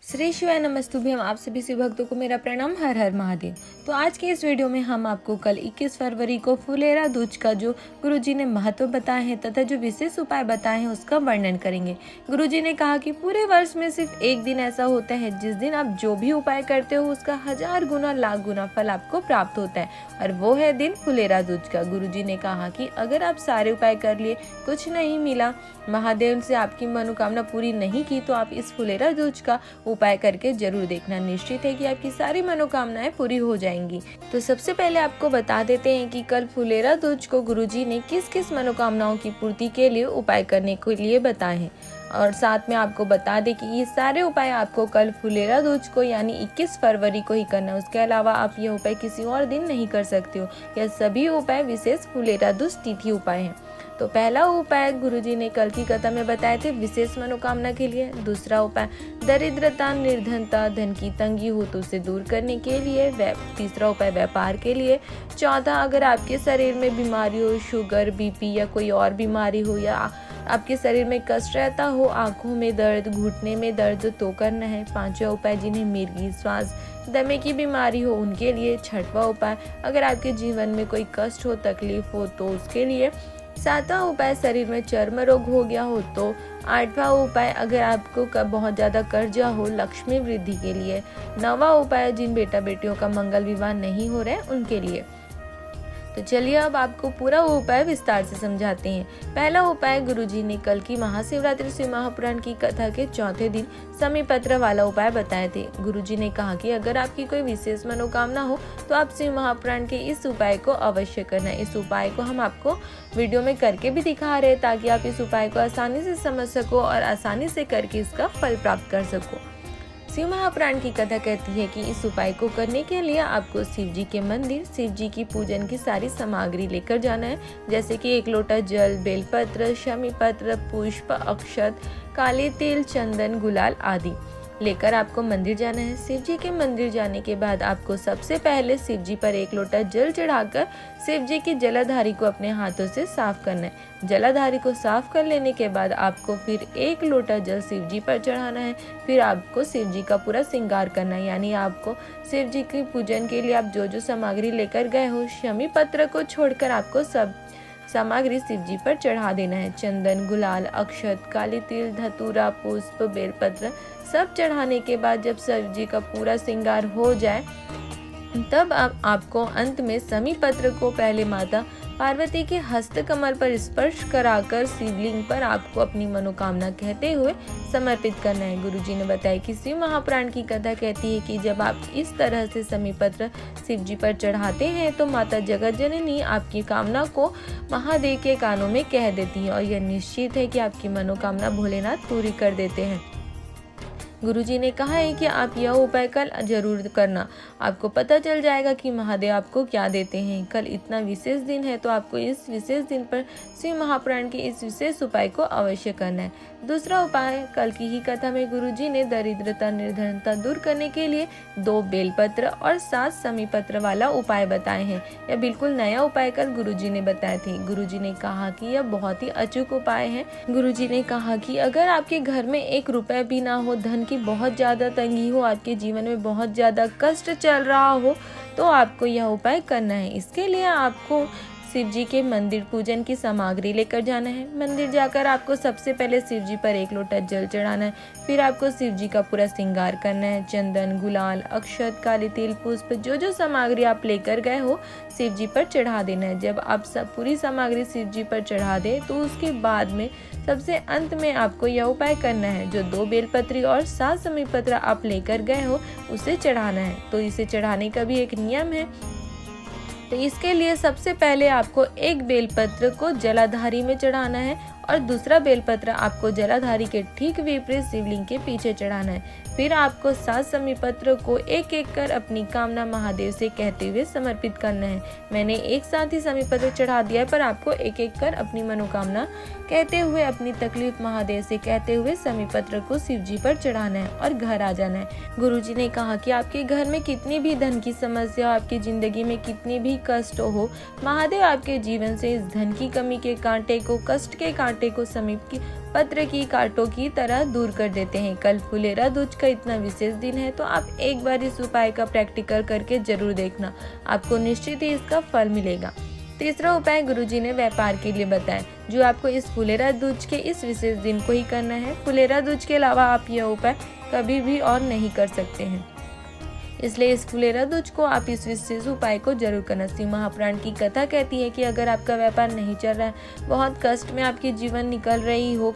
श्री शिवाय नमस्तुभ्यम। आप सभी शिव भक्तों को मेरा प्रणाम। हर हर महादेव। तो आज के इस वीडियो में हम आपको कल 21 फरवरी को फुलेरा दूज का जो गुरुजी ने महत्व बताए हैं तथा जो विशेष उपाय बताए हैं उसका वर्णन करेंगे। गुरुजी ने कहा कि पूरे वर्ष में सिर्फ एक दिन ऐसा होता है जिस दिन आप जो भी उपाय करते हो उसका 1000 गुना लाख गुना फल आपको प्राप्त होता है और वो है दिन फुलेरा दूज का। गुरुजी ने कहा कि अगर आप सारे उपाय कर लिए, कुछ नहीं मिला, महादेव से आपकी मनोकामना पूरी नहीं की, तो आप इस फुलेरा दूज का उपाय करके जरूर देखना। निश्चित है कि आपकी सारी मनोकामनाएं पूरी हो जाएंगी। तो सबसे पहले आपको बता देते हैं कि कल फुलेरा दूज को गुरुजी ने किस किस मनोकामनाओं की पूर्ति के लिए उपाय करने के लिए बताए हैं, और साथ में आपको बता दें कि ये सारे उपाय आपको कल फुलेरा दूज को यानी 21 फरवरी को ही करना है। उसके अलावा आप ये उपाय किसी और दिन नहीं कर सकते हो। यह सभी उपाय विशेष फुलेरा दूज तिथि उपाय हैं। तो पहला उपाय गुरुजी ने कल की कथा में बताए थे विशेष मनोकामना के लिए। दूसरा उपाय दरिद्रता, निर्धनता, धन की तंगी हो तो उसे दूर करने के लिए। तीसरा उपाय व्यापार के लिए। चौथा, अगर आपके शरीर में बीमारी हो, शुगर, बीपी या कोई और बीमारी हो, या आपके शरीर में कष्ट रहता हो, आंखों में दर्द, घुटने में दर्द, तो करना है। पांचवा उपाय जिन्हें मिर्गी, श्वास, दमे की बीमारी हो उनके लिए। छठवां उपाय अगर आपके जीवन में कोई कष्ट हो, तकलीफ हो तो उसके लिए। सातवां उपाय शरीर में चर्म रोग हो गया हो तो। आठवां उपाय अगर आपको बहुत ज्यादा कर्जा हो, लक्ष्मी वृद्धि के लिए। नौवां उपाय जिन बेटा बेटियों का मंगल विवाह नहीं हो रहा है उनके लिए। तो चलिए अब आपको पूरा उपाय विस्तार से समझाते हैं। पहला उपाय गुरुजी ने कल की महाशिवरात्रि शिव महापुराण की कथा के चौथे दिन समीपत्र वाला उपाय बताए थे। गुरुजी ने कहा कि अगर आपकी कोई विशेष मनोकामना हो तो आप शिव महापुराण के इस उपाय को अवश्य करना। इस उपाय को हम आपको वीडियो में करके भी दिखा रहे हैं ताकि आप इस उपाय को आसानी से समझ सको और आसानी से करके इसका फल प्राप्त कर सको। शिव महापुराण की कथा कहती है कि इस उपाय को करने के लिए आपको शिव जी के मंदिर, शिव जी की पूजन की सारी सामग्री लेकर जाना है, जैसे कि 1 लोटा जल, बेलपत्र, शमी पत्र, पुष्प, अक्षत, काले तिल, चंदन, गुलाल आदि लेकर आपको मंदिर जाना है। शिव जी के मंदिर जाने के बाद आपको सबसे पहले शिव जी पर 1 लोटा जल चढ़ाकर शिव जी की जलाधारी को अपने हाथों से साफ करना है। जलाधारी को साफ कर लेने के बाद आपको फिर 1 लोटा जल शिव जी पर चढ़ाना है। फिर आपको शिव जी का पूरा श्रृंगार करना है, यानी आपको शिव जी की पूजन के लिए आप जो जो सामग्री लेकर गए हो, शमी पत्र को छोड़कर आपको सब सामग्री शिव जी पर चढ़ा देना है। चंदन, गुलाल, अक्षत, काली तिल, धतूरा, पुष्प, बेलपत्र सब चढ़ाने के बाद जब शिव जी का पूरा श्रृंगार हो जाए तब आपको अंत में शमी पत्र को पहले माता पार्वती के हस्त कमल पर स्पर्श कराकर शिवलिंग पर आपको अपनी मनोकामना कहते हुए समर्पित करना है। गुरुजी ने बताया कि शिव महापुराण की कथा कहती है कि जब आप इस तरह से शमी पत्र शिव जी पर चढ़ाते हैं तो माता जगत जननी आपकी कामना को महादेव के कानों में कह देती है और यह निश्चित है कि आपकी मनोकामना भोलेनाथ पूरी कर देते हैं। गुरुजी ने कहा है कि आप यह उपाय कल जरूर करना, आपको पता चल जाएगा कि महादेव आपको क्या देते हैं। कल इतना विशेष दिन है तो आपको इस विशेष दिन पर शिव महापुराण के इस विशेष उपाय को अवश्य करना है। दूसरा उपाय कल की ही कथा में गुरुजी ने दरिद्रता, निर्धनता दूर करने के लिए 2 बेलपत्र और 7 शमी पत्र वाला उपाय बताए हैं। यह बिल्कुल नया उपाय कल गुरुजी ने बताए थे। गुरुजी ने कहा कि यह बहुत ही अचूक उपाय है। गुरुजी ने कहा कि अगर आपके घर में 1 रुपया भी ना हो, धन की बहुत ज्यादा तंगी हो, आपके जीवन में बहुत ज्यादा कष्ट चल रहा हो, तो आपको यह उपाय करना है। इसके लिए आपको शिव जी के मंदिर पूजन की सामग्री लेकर जाना है। मंदिर जाकर आपको सबसे पहले शिव जी पर 1 लोटा जल चढ़ाना है। फिर आपको शिव जी का पूरा श्रृंगार करना है। चंदन, गुलाल, अक्षत, काली तिल, पुष्प जो जो सामग्री आप लेकर गए हो शिव जी पर चढ़ा देना है। जब आप सब पूरी सामग्री शिव जी पर चढ़ा दे तो उसके बाद में सबसे अंत में आपको यह उपाय करना है। जो 2 बेलपत्री और 7 शमी पत्र आप लेकर गए हो उसे चढ़ाना है। तो इसे चढ़ाने का भी एक नियम है। तो इसके लिए सबसे पहले आपको 1 बेलपत्र को जलाधारी में चढ़ाना है और दूसरा बेलपत्र आपको जलाधारी के ठीक विपरीत शिवलिंग के पीछे चढ़ाना है। फिर आपको 7 शमी पत्र को एक एक कर अपनी कामना महादेव से कहते हुए समर्पित करना है। मैंने एक साथ ही शमी पत्र चढ़ा दिया है, पर आपको एक एक कर अपनी मनोकामना कहते हुए, अपनी तकलीफ महादेव से कहते हुए शमी पत्र को शिव जी पर चढ़ाना है और घर आ जाना है। गुरुजी ने कहा कि आपके घर में कितनी भी धन की समस्या हो, आपकी जिंदगी में कितनी भी कष्ट हो, महादेव आपके जीवन से इस धन की कमी के कांटे को, कष्ट के कांटे कांटे को समीप की पत्र की कांटों की तरह दूर कर देते हैं। कल फुलेरा दूज का इतना विशेष दिन है तो आप एक बार इस उपाय का प्रैक्टिकल करके जरूर देखना, आपको निश्चित ही इसका फल मिलेगा। तीसरा उपाय गुरुजी ने व्यापार के लिए बताया, जो आपको इस फुलेरा दूज के इस विशेष दिन को ही करना है। फुलेरा दूज के अलावा आप यह उपाय कभी भी और नहीं कर सकते हैं, इसलिए इस फुलेरा दूज को आप इस विशेष उपाय को जरूर करना। शिव महापुराण की कथा कहती है कि अगर आपका व्यापार नहीं चल रहा है, बहुत कष्ट में आपकी जीवन निकल रही हो,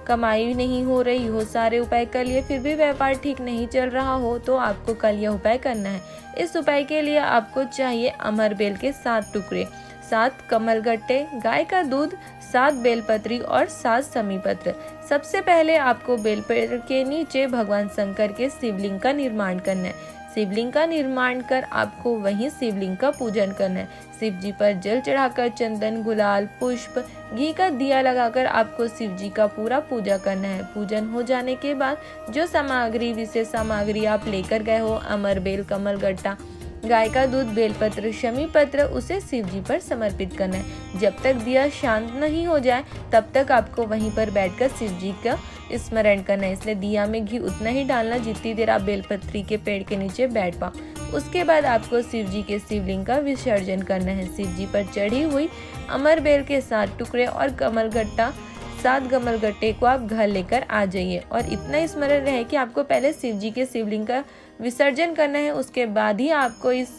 कमाई नहीं हो रही हो, सारे उपाय कर लिए फिर भी व्यापार ठीक नहीं चल रहा हो, तो आपको कल यह उपाय करना है। इस उपाय के लिए आपको चाहिए अमर बेल के 7 टुकड़े, 7 कमलगट्टे, गाय का दूध, 7 बेलपत्री और 7 समी पत्र। सबसे पहले आपको बेलपत्र के नीचे भगवान शंकर के शिवलिंग का निर्माण करना है। शिवलिंग का निर्माण कर आपको वहीं शिवलिंग का पूजन करना है। शिव जी पर जल चढ़ाकर चंदन, गुलाल, पुष्प, घी का दिया लगाकर आपको शिव जी का पूरा पूजा करना है। पूजन हो जाने के बाद जो सामग्री, विशेष सामग्री आप लेकर गए हो, अमर बेल, कमलगट्टा, गाय का दूध, बेलपत्र, शमी पत्र, उसे शिव जी पर समर्पित करना है। जब तक दिया शांत नहीं हो जाए तब तक आपको वहीं पर बैठकर शिव जी का स्मरण करना है। इसलिए दिया में घी उतना ही डालना जितनी देर आप बेलपत्री के पेड़ के नीचे बैठ पाओ। उसके बाद आपको शिव जी के शिवलिंग का विसर्जन करना है। शिव जी पर चढ़ी हुई अमर बेल के 7 टुकड़े और कमलगट्टा, 7 कमलगट्टे को आप घर लेकर आ जाइए और इतना स्मरण रहे कि आपको पहले शिव जी के शिवलिंग का विसर्जन करना है, उसके बाद ही आपको इस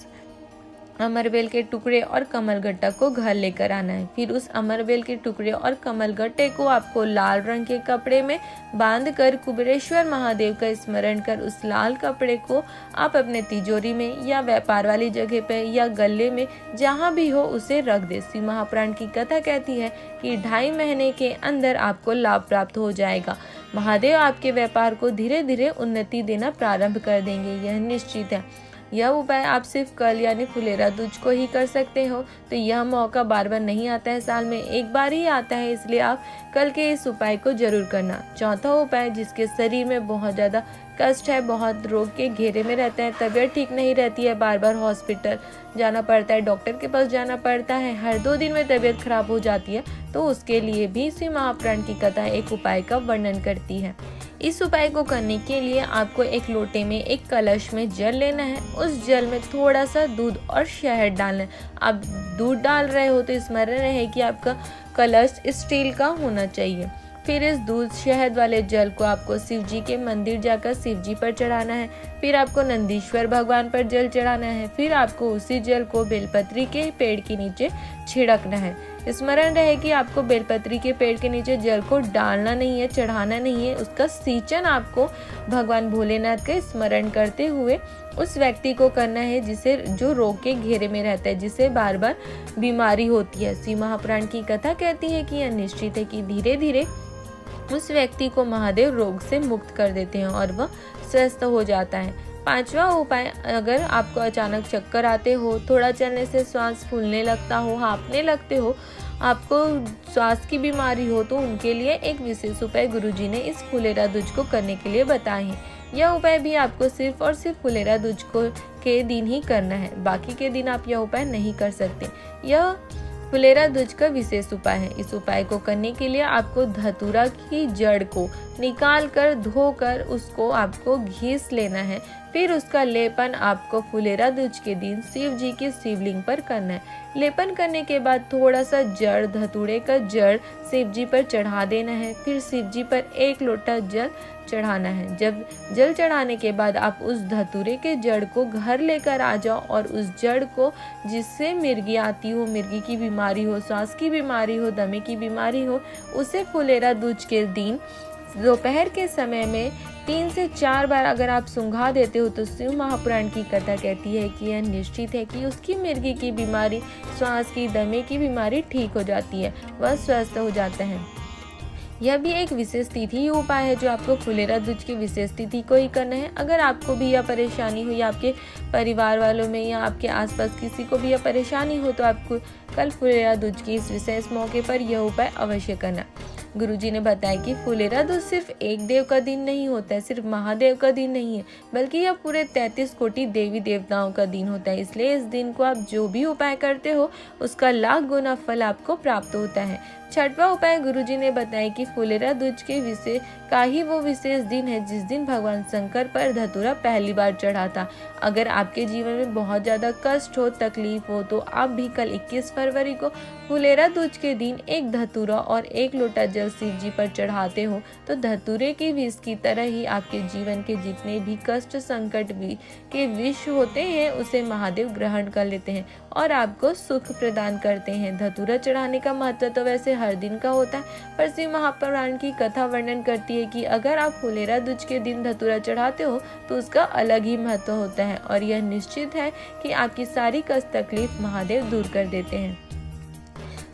अमरबेल के टुकड़े और कमलगट्टा को घर लेकर आना है। फिर उस अमरबेल के टुकड़े और कमलगट्टे को आपको लाल रंग के कपड़े में बांधकर कुबेरेश्वर महादेव का स्मरण कर उस लाल कपड़े को आप अपने तिजोरी में या व्यापार वाली जगह पे या गले में जहाँ भी हो उसे रख दे। शिव महापुराण की कथा कहती है कि 2.5 महीने के अंदर आपको लाभ प्राप्त हो जाएगा। महादेव आपके व्यापार को धीरे धीरे उन्नति देना प्रारंभ कर देंगे, यह निश्चित है। यह उपाय आप सिर्फ कल यानी फुलेरा दूज को ही कर सकते हो, तो यह मौका बार बार नहीं आता है, साल में एक बार ही आता है, इसलिए आप कल के इस उपाय को जरूर करना। चौथा उपाय, जिसके शरीर में बहुत ज़्यादा कष्ट है, बहुत रोग के घेरे में रहता है, तबीयत ठीक नहीं रहती है, बार बार हॉस्पिटल जाना पड़ता है, डॉक्टर के पास जाना पड़ता है, हर 2 दिन में तबीयत खराब हो जाती है, तो उसके लिए भी शिव महापुराण की कथा एक उपाय का वर्णन करती है। इस उपाय को करने के लिए आपको एक लोटे में, एक कलश में जल लेना है। उस जल में थोड़ा सा दूध और शहद डालना है। आप दूध डाल रहे हो तो स्मरण रहे कि आपका कलश स्टील का होना चाहिए। फिर इस दूध शहद वाले जल को आपको शिव जी के मंदिर जाकर शिव जी पर चढ़ाना है। फिर आपको नंदीश्वर भगवान पर जल चढ़ाना है। फिर आपको उसी जल को बेलपत्री के पेड़ के नीचे छिड़कना है। स्मरण रहे कि आपको बेलपत्री के पेड़ के नीचे जल को डालना नहीं है, चढ़ाना नहीं है, उसका सिंचन आपको भगवान भोलेनाथ का स्मरण करते हुए उस व्यक्ति को करना है जो रोग के घेरे में रहता है, जिसे बार बार बीमारी होती है। शिव महापुराण की कथा कहती है कि यह निश्चित है कि धीरे धीरे उस व्यक्ति को महादेव रोग से मुक्त कर देते हैं और वह स्वस्थ हो जाता है। 5वां उपाय, अगर आपको अचानक चक्कर आते हो, थोड़ा चलने से श्वास फूलने लगता हो, हाँफने लगते हो, आपको श्वास की बीमारी हो, तो उनके लिए एक विशेष उपाय गुरुजी ने इस फुलेरा दूज को करने के लिए बताए हैं। यह उपाय भी आपको सिर्फ और सिर्फ फुलेरा दूज के दिन ही करना है, बाकी के दिन आप यह उपाय नहीं कर सकते। यह फुलेरा दूज का विशेष उपाय है। इस उपाय को करने के लिए आपको धतूरा की जड़ को निकाल कर धोकर उसको आपको घीस लेना है। फिर उसका लेपन आपको फुलेरा दूज के दिन शिव जी के शिवलिंग पर करना है। लेपन करने के बाद थोड़ा सा जड़, धतूरे का जड़ शिव जी पर चढ़ा देना है। फिर शिव जी पर 1 लोटा जल चढ़ाना है। जब जल चढ़ाने के बाद आप उस धतूरे के जड़ को घर लेकर आ जाओ और उस जड़ को, जिससे मिर्गी आती हो, मिर्गी की बीमारी हो, सांस की बीमारी हो, दमे की बीमारी हो, उसे फुलेरा दूज के दिन दोपहर के समय में 3 से 4 बार अगर आप सूंघा देते हो तो शिव महापुराण की कथा कहती है कि यह निश्चित है कि उसकी मिर्गी की बीमारी, श्वास की, दमे की बीमारी ठीक हो जाती है, वह स्वस्थ हो जाता है। यह भी एक विशेष तिथि उपाय है जो आपको फुलेरा दूज की विशेष तिथि को ही करना है। अगर आपको भी यह परेशानी हो या आपके परिवार वालों में या आपके आसपास किसी को भी यह परेशानी हो, तो आपको कल फुलेरा दूज की इस विशेष मौके पर यह उपाय अवश्य करना। गुरुजी ने बताया कि फुलेरा दूज सिर्फ एक देव का दिन नहीं होता है, सिर्फ महादेव का दिन नहीं है, बल्कि यह पूरे 33 कोटि देवी देवताओं का दिन होता है। इसलिए इस दिन को आप जो भी उपाय करते हो उसका लाख गुना फल आपको प्राप्त होता है। छठवां उपाय गुरुजी ने बताया कि फुलेरा दूज के विषय का ही वो विशेष दिन है जिस दिन भगवान शंकर पर धतूरा पहली बार चढ़ा था। अगर आपके जीवन में बहुत ज्यादा कष्ट हो, तकलीफ हो, तो आप भी कल 21 फरवरी को फुलेरा दूज के दिन एक धतूरा और एक लोटा जल शिव जी पर चढ़ाते हो तो धतूरे के विष की तरह ही आपके जीवन के जितने भी कष्ट, संकट के विष होते हैं उसे महादेव ग्रहण कर लेते हैं और आपको सुख प्रदान करते हैं। धतूरा चढ़ाने का महत्व तो वैसे हर दिन का होता है, पर शिव महापुराण की कथा वर्णन करती है कि अगर आप फुलेरा दूज के दिन धतूरा चढ़ाते हो तो उसका अलग ही महत्व होता है और यह निश्चित है कि आपकी सारी कष्ट, तकलीफ महादेव दूर कर देते हैं।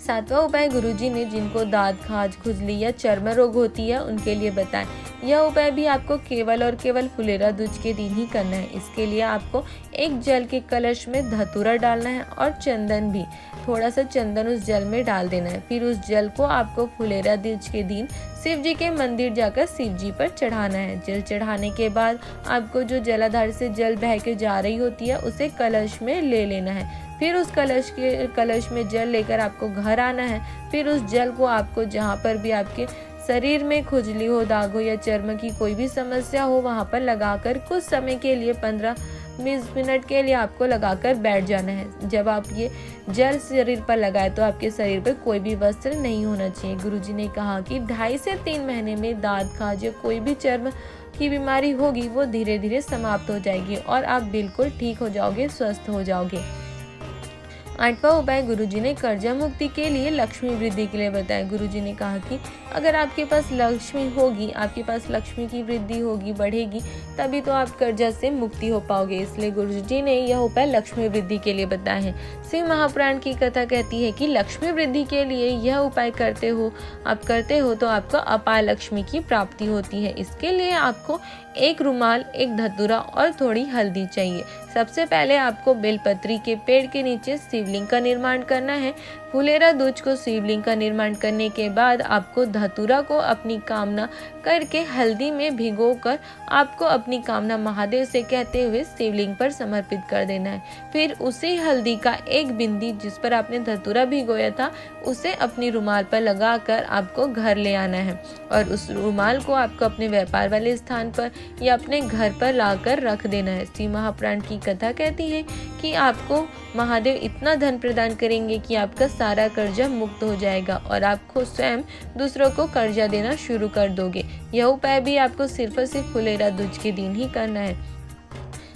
सातवां उपाय गुरुजी ने जिनको दांत, खाज, खुजली या चर्म रोग होती है उनके लिए बताएं। यह उपाय भी आपको केवल और केवल फुलेरा दूज के दिन ही करना है। इसके लिए आपको एक जल के कलश में धतूरा डालना है और चंदन भी, थोड़ा सा चंदन उस जल में डाल देना है। फिर उस जल को आपको फुलेरा दूज के दिन शिव जी के मंदिर जाकर शिव जी पर चढ़ाना है। जल चढ़ाने के बाद आपको जो जलाधार से जल बह के जा रही होती है उसे कलश में ले लेना है। फिर उस कलश में जल लेकर आपको घर आना है। फिर उस जल को आपको जहाँ पर भी आपके शरीर में खुजली हो, दाग हो या चर्म की कोई भी समस्या हो वहाँ पर लगाकर कुछ समय के लिए 15-20 मिनट के लिए आपको लगाकर बैठ जाना है। जब आप ये जल शरीर पर लगाए तो आपके शरीर पर कोई भी वस्त्र नहीं होना चाहिए। गुरुजी ने कहा कि 2.5 से 3 महीने में दांत, खाज या कोई भी चर्म की बीमारी होगी वो धीरे धीरे समाप्त हो जाएगी और आप बिल्कुल ठीक हो जाओगे, स्वस्थ हो जाओगे। 8वां उपाय गुरुजी ने कर्जा मुक्ति के लिए, लक्ष्मी वृद्धि के लिए बताया। गुरुजी ने कहा कि अगर आपके पास लक्ष्मी होगी, आपके पास लक्ष्मी की वृद्धि होगी, बढ़ेगी, तभी तो आप कर्जा से मुक्ति हो पाओगे। इसलिए गुरुजी ने यह उपाय लक्ष्मी वृद्धि के लिए बताया है। शिव महापुराण की कथा कहती है कि लक्ष्मी वृद्धि के लिए यह उपाय करते हो तो आपको अपार लक्ष्मी की प्राप्ति होती है। इसके लिए आपको एक रुमाल, एक धतूरा और थोड़ी हल्दी चाहिए। सबसे पहले आपको बेलपत्री के पेड़ के नीचे शिवलिंग का निर्माण करना है। फुलेरा दूज को शिवलिंग का निर्माण करने के बाद आपको धतूरा को अपनी कामना करके हल्दी में भिगोकर आपको अपनी कामना महादेव से कहते हुए शिवलिंग पर समर्पित कर देना है। फिर उसी हल्दी का एक बिंदी जिस पर आपने धतूरा भिगोया था उसे अपनी रुमाल पर लगाकर आपको घर ले आना है और उस रुमाल को आपको अपने व्यापार वाले स्थान पर या अपने घर पर लाकर रख देना है। शिव महापुराण की कथा कहती है कि आपको महादेव इतना धन प्रदान करेंगे कि आपका सारा कर्जा मुक्त हो जाएगा और आप खुद स्वयं दूसरों को कर्जा देना शुरू कर दोगे। यह उपाय भी आपको सिर्फ और सिर्फ फुलेरा दूज के दिन ही करना है।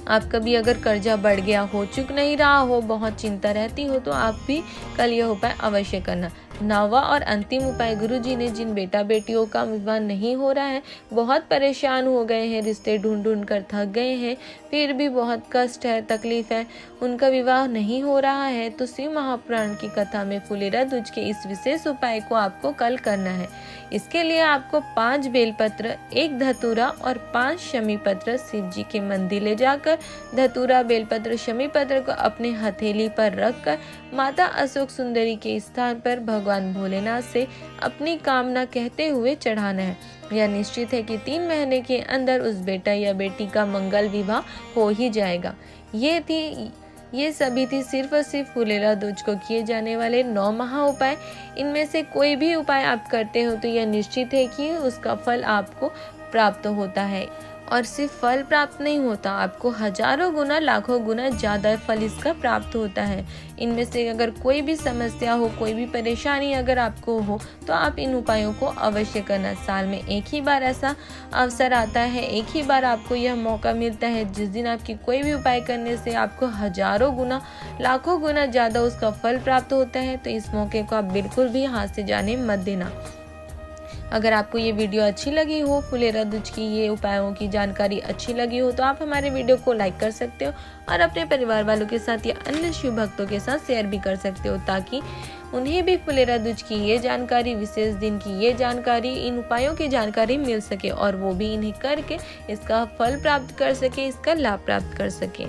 आपका भी अगर कर्जा बढ़ गया हो, चुक नहीं रहा हो, बहुत चिंता रहती हो तो आप भी कल यह उपाय अवश्य करना। 9वां और अंतिम उपाय गुरुजी ने जिन बेटा बेटियों का विवाह नहीं हो रहा है, बहुत परेशान हो गए हैं, रिश्ते ढूंढ कर थक गए हैं, फिर भी बहुत कष्ट है, तकलीफ है, उनका विवाह नहीं हो रहा है, तो शिव महापुराण की कथा में फुलेरा दूज के इस विशेष उपाय को आपको कल करना है। इसके लिए आपको 5 बेलपत्र, 1 धतूरा और 5 शमी पत्र शिव जी के मंदिर ले जाकर धतूरा, बेलपत्र, शमी पत्र को अपने हथेली पर रखकर माता अशोक सुंदरी के स्थान पर भगवान भोलेनाथ से अपनी कामना कहते हुए चढ़ाना है। यह निश्चित है कि 3 महीने के अंदर उस बेटा या बेटी का मंगल विवाह हो ही जाएगा। ये सभी थी सिर्फ और सिर्फ फुलेरा दूज को किए जाने वाले 9 महा उपाय। इनमें से कोई भी उपाय आप करते हो तो यह निश्चित है कि उसका फल आपको प्राप्त होता है। और सिर्फ फल प्राप्त नहीं होता, आपको हजारों गुना, लाखों गुना ज्यादा फल इसका प्राप्त होता है। इनमें से अगर कोई भी समस्या हो, कोई भी परेशानी अगर आपको हो तो आप इन उपायों को अवश्य करना। साल में एक ही बार ऐसा अवसर आता है, एक ही बार आपको यह मौका मिलता है जिस दिन आपकी कोई भी उपाय करने से आपको हजारों गुना, लाखों गुना ज्यादा उसका फल प्राप्त होता है। तो इस मौके को आप बिल्कुल भी हाथ से जाने मत देना। अगर आपको ये वीडियो अच्छी लगी हो, फुलेरा दूज की ये उपायों की जानकारी अच्छी लगी हो, तो आप हमारे वीडियो को लाइक कर सकते हो और अपने परिवार वालों के साथ या अन्य शिव भक्तों के साथ शेयर भी कर सकते हो, ताकि उन्हें भी फुलेरा दूज की ये जानकारी, विशेष दिन की ये जानकारी, इन उपायों की जानकारी मिल सके और वो भी इन्हें करके इसका फल प्राप्त कर सके, इसका लाभ प्राप्त कर सके।